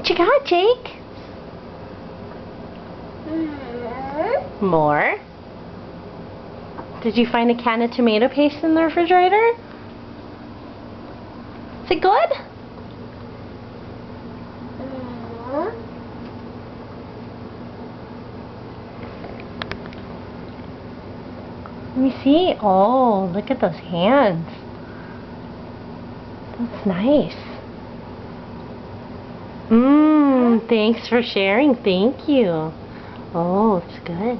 What you got, Jake? More? Did you find a can of tomato paste in the refrigerator? Is it good? Let me see. Oh, look at those hands. That's nice. Thanks for sharing. Thank you. Oh, it's good.